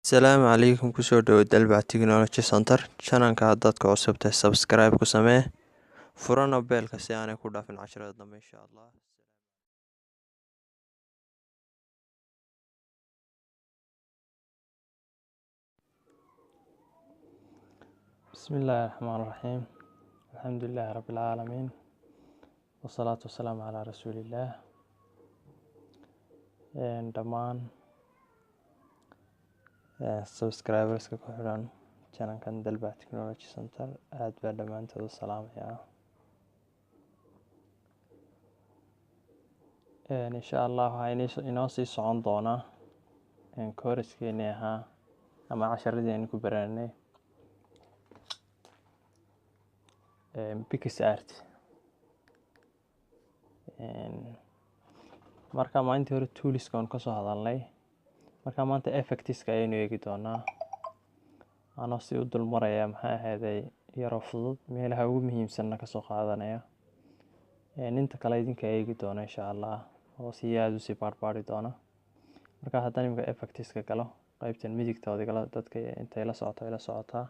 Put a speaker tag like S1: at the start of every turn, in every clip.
S1: Asalaamu calaykum kusoo dhawo dalbac technology center channelka dadka cusub tahay subscribe ku samee furana beelka si aanay ku dhaafin casharada dambe insha allah.
S2: بسم الله الرحمن الرحيم الحمد لله رب العالمين والصلاة والسلام على رسول الله. dhammaan subscriberska ku xiran channelkan dalbac technology center aad baa dhammaantood u salaamayaa. insha allah waxaa inoo sii socon doonaa kooraskeenii ahaa ama casharadii aynu ku baranay PixArt. marka maalintii hore tooliska aan kasoo hadalnay, marka maanta effectiska ayaynu eegi doonaa. anoo si u dulmaraya maxay ahayday yaroo fudud meelaha ugu muhiimsanna kasoo qaadanaya. inta kale idinka eegi doona insha allah oo si aad u sii baarbaari doona. marka haddaan imika effectiska galo qaybtan midigtooda galo, dadka intay la socotaa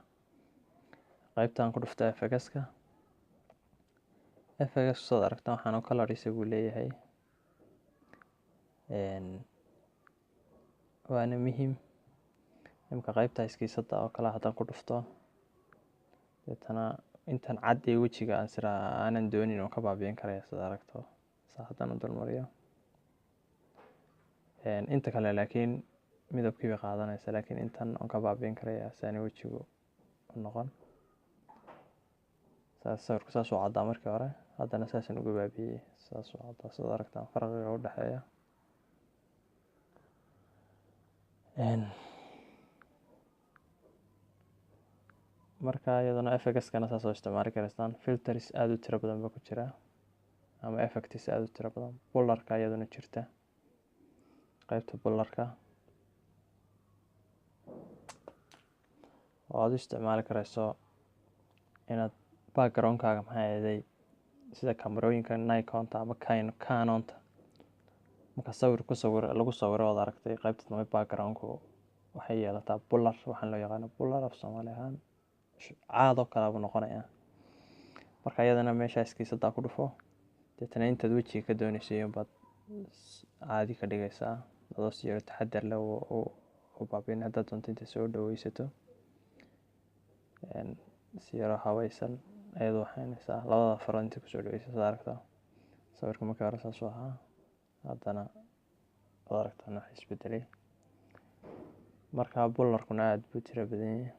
S2: qaybtaan ku dhufta effectska soo aragtaan waxaan color isagu leeyahay. waana muhiim imika qaybta iskiisada oo kale haddaan ku dhufto deetana intan cad ee wejiga aan siraa aanan doonin oo ka baabi'in karaya sida aragto saa haddaan u dulmariyo. inta kale laakiin midabkii bay qaadanaysa, laakiin intan on ka baabi'in karaya saani wejigu u noqon. sawirku saas u caddaa markii hore, haddana saasaan uga baabi'iyey saas u caddaa sida aragtaan farqiga u dhexeeya. marka iyadana effectskana saas oo isticmaali karaystaan. filters aad u tiro badan ba ku jira ama effects aad u tiro badan. blurka iyadana jirta, qaybta blurka oo aad u isticmaali karayso inaad backgroundkaaga maxay ahayday sida kamarooyinka Nikonta ama Canonta marka lagu sawiro ood aragtay qaybta dambe backgroundku waxay yeelataa blur, waxaan loo yaqaano blur af Soomaali ahaan caado kale buu noqonayaa. marka iyadana meesha iskiisada ku dhufo deetana intaad wejiga ka doonaysay baad caadi ka dhigaysaa adoo si yar taxadar leh u baabi'in. haddaad doonto inta soo dhawaysato si yaro hawaysan ayadoo waxaynaysaa labada farood inta kusoo dhawaysa sida aragto. sawirka markii hore saas u ahaa, haddana ad aragtaan wax isbedelay. marka blurkuna aad buu tiro badan yahay.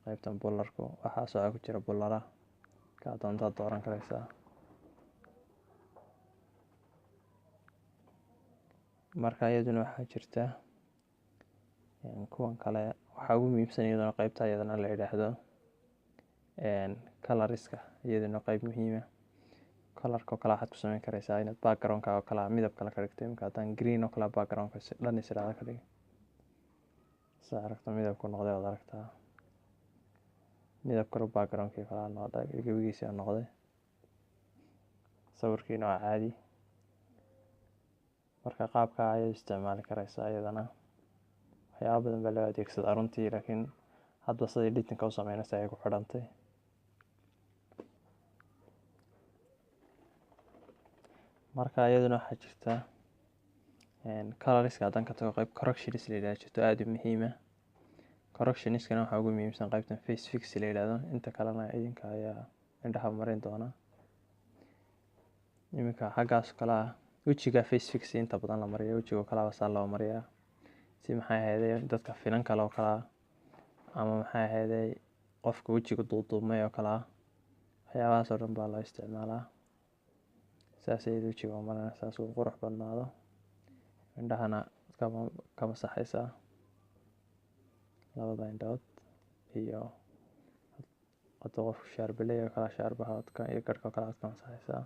S2: qaybtan blurku waxaa soo ku jira blura kaa doontaad dooran karaysaa. marka iyaduna waxaa jirta kuwan kale waxaa ugu muhiimsan iyaduna qaybta iyadana la yidhaahdo coloriska. iyaduna qayb muhiima. colorka oo kale waxaad ku samayn karaysaa inaad backgroundka oo kale midab kale ka dhigto. imika haddaan green oo kale backgroundka dhan israada ka dhig sida aragto midabku noqday ood aragtaa. midab kale backgroundkii kale noqday gebigiisa noqday. sawirkiina waa caadi. marka qaabka ayaad isticmaali karaysaa. iyadana waxyaaba badan baa loo adeegsadaa runtii, laakiin hadba siday editinka u sameynaysa ayay ku xidhantay. marka iyaduna waxaa jirta coloriska haddaan ka tago qayb corrections la yidhahdo jirto aad u muhiima. correctionskana waxaa ugu muhiimsan qaybtan face fix la yidhahdo. inta kalena idinka ayaa indhaha marin doona. iminka xaggaas kale ah wejiga face fix inta badan la mariya, wejiga kalaba saa loo mariyaa si maxay ahayday dadka finan kale oo kale ama maxay ahayday qofka wejiga duuduubmay oo kale waxyaabahaas oo dhan baa loo isticmaalaa. saas ayay wejiga marinaysaa saas uu qurux badnaado. indhahana ka masaxaysaa labada indhood iyo hadda qofku shaarbeley oo kale shaarbaha iyo garhka oo kale aad ka masaxaysaa.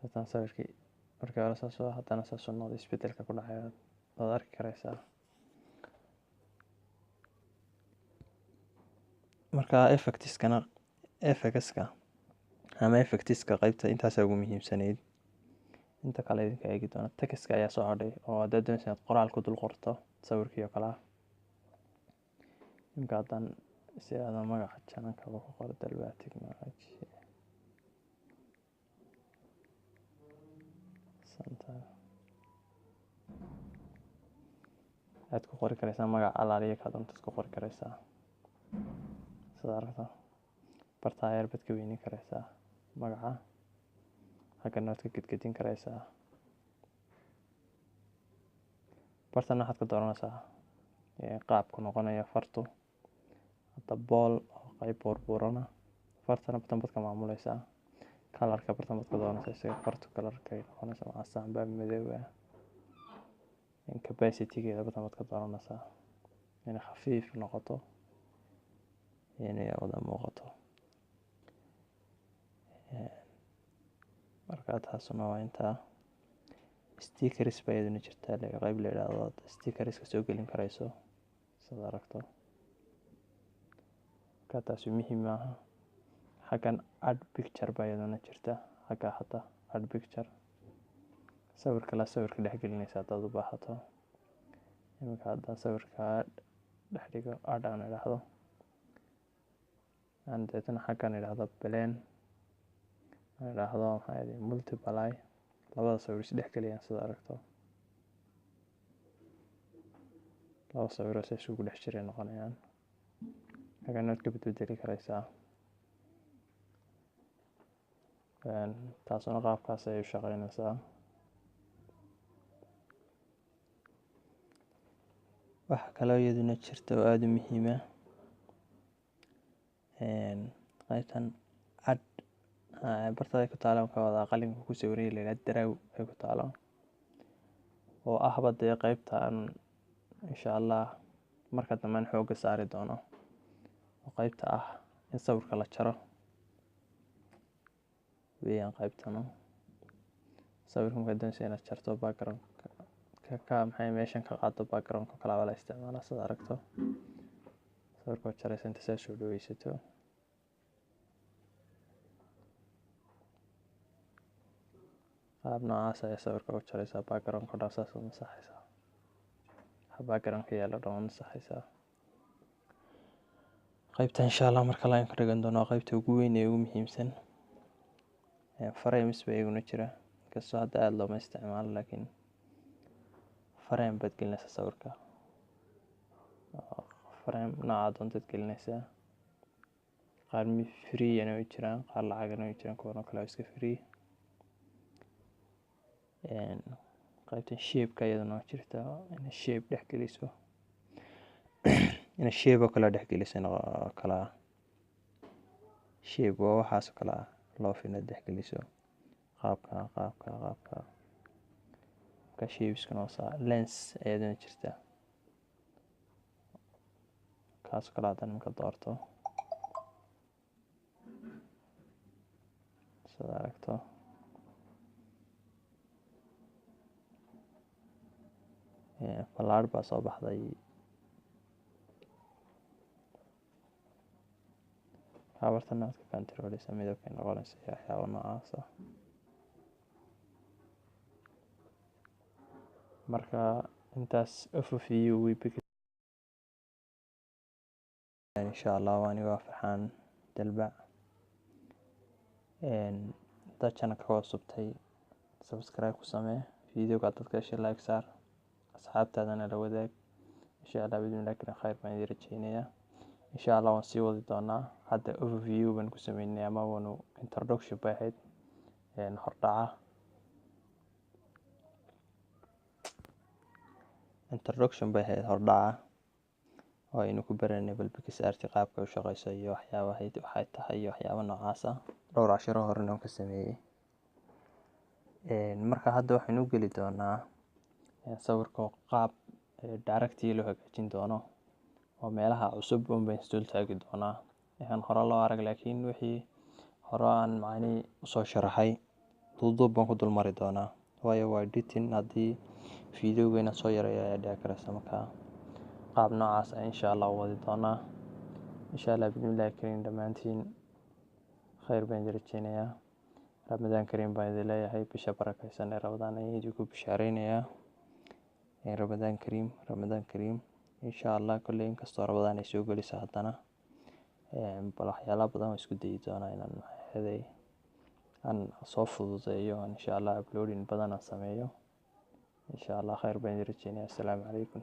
S2: haddana sawirkii markii hore saas haddana saas u noqday isbedelka ku dhacay waad arki karaysaa. marka effectska ama effectiska qaybta intaasaa ugu muhiimsanayd. Inta kale idinka eegi doona. Textka ayaa soo hadhay oo haddaad doonaysa inaad qoraal ku dul qorto sawirkii oo kale ah. Ninka haddaan si aadan magaca channelka ku qoro Dalbaa Technology Center, aad ku qori karaysaa magaca alaaliya ka doontaad ku qori karaysaa. Sida aragto barta ayar baad ka weyni karaysaa magaca, halkan waad ka gedgedin karaysaa. bartan waxaad ka dooranaysaa qaabku noqonayo fartu. Hadda bool oo qayb burburana fartana bartan baad ka maamulaysaa. kalarka bartan baad ka dooranaysaa isaga fartu kalarka ay noqonaysa casaan baa madow ah. Capacity-geeda bartan baad ka dooranaysaa inay khafiif noqoto inay wada muuqato. marka taasuna waa intaa. Stickers baa iyaduna jirta qayb la yidhaahdo stickerska soo gelin karayso sida aragto. marka taasi muhiim ah. Xaggan add picture baa iyaduna jirta. xagga hadda add picture sawirka dhex gelinaysa haddaad u baahato. iminka hadda sawirka dhex dhigo add aan idhaahdo aan deetana xaggan idhaahdo plan aan idhaahdo multiply labada sawir is dhex geliyaan sida aragto. laba sawir oo isugu dhex jiray noqonayaan. xaggan waad ka bedeli karaysaa. taasuna qaabkaas ayay u shaqeynaysaa. waxa kaloo iyaduna jirta oo aada u muhiim ah qaybtan add bartada ku taalo ka wada qalinka ku sawiray la yiraahdo draw ay ku taalo oo ah badee qaybtan insha Allah marka dambe xooga saari doono oo qaybta ah in sawirka la jaro weeyaan. qaybtan sawirka marka doonaysa inaad jarto background ka maxay meeshan ka qaado background ka kala wala isticmaala sida aragto. sawirka jaraysa inta soo dhaweysato qaab noocaas ah sawirka u jaraysa background ka dhaafsaas u masaxaysa. background ka yaalo dhan masaxaysa. qaybta insha Allah marka la ka dhigan doono qaybta ugu weyn ee ugu muhiimsan. frames bay iguna jira kasoo hadda aad loo isticmaalo laakiin frame baad gelinaysa sawirka. frame nooca doontaad gelinaysa. qaar free ana way jiraan qaar lacagna way jiraan kuwa kale iska free. qaybta shape-ka iyaduna jirta in shape dhex geliso in shape kala dhex geliso kala shape waa waxaas kala loo fiina dhex geliso qaabka ka shapes kana lens iyaduna jirta kaas kala hadan ka doorto sida aragto. falaar baa soo baxday. habartana aad ka controleysa midabka noqonaysa waxyaabo noocaas ah. marka intaas overview way insha Allah waan iga farxaan Dalbaa. dad channel ka cusubtay subscribe ku samee video-ga dadka like saar asxaabtaadana la wadaag. insha Allah bidin laakiin khayr baan idin rajeynayaa. insha Allah waan sii wadi doonaa. hadda overview baan ku sameynay ama waanu introduction bay ahayd hordhaca oo aynu ku baranay balbikisarti qaabka u shaqeyso iyo waxyaabaha waxay tahay iyo waxyaabo noocaas ah. dhowr casharo horena ka sameeyay. marka hadda waxaynu geli doonaa sawirka qaab directly loo hagaajin doono oo meelaha cusub oo baan isdul taagi doonaa. hore loo arag laakiin wixii hore aan macni soo sharaxay duuduub baan ku dul mari doonaa. waayo waa editing haddii video-geena soo yareeyo ayaa dhici karaysa. marka qaab noocaas ah insha Allah wadi doonaa. insha Allah bidin laakiin dhamaantiin khayr baan idin rajeynayaa. Ramadaan Kariim baan idin leeyahay. Bisha barakaysan ee Ramadaan ayaan idinku bishaaraynayaa. Ramadaan Kariim insha Allah. Kolley inkastoo Ramadaan ay soo gelayso haddana bal waxyaalo badan oo isku dayi doonaa inaan aan soo fududeeyo insha Allah uploading badan aan sameeyo insha Allah. Khayr baan idin rajeynayaa. Assalaamu calaykum.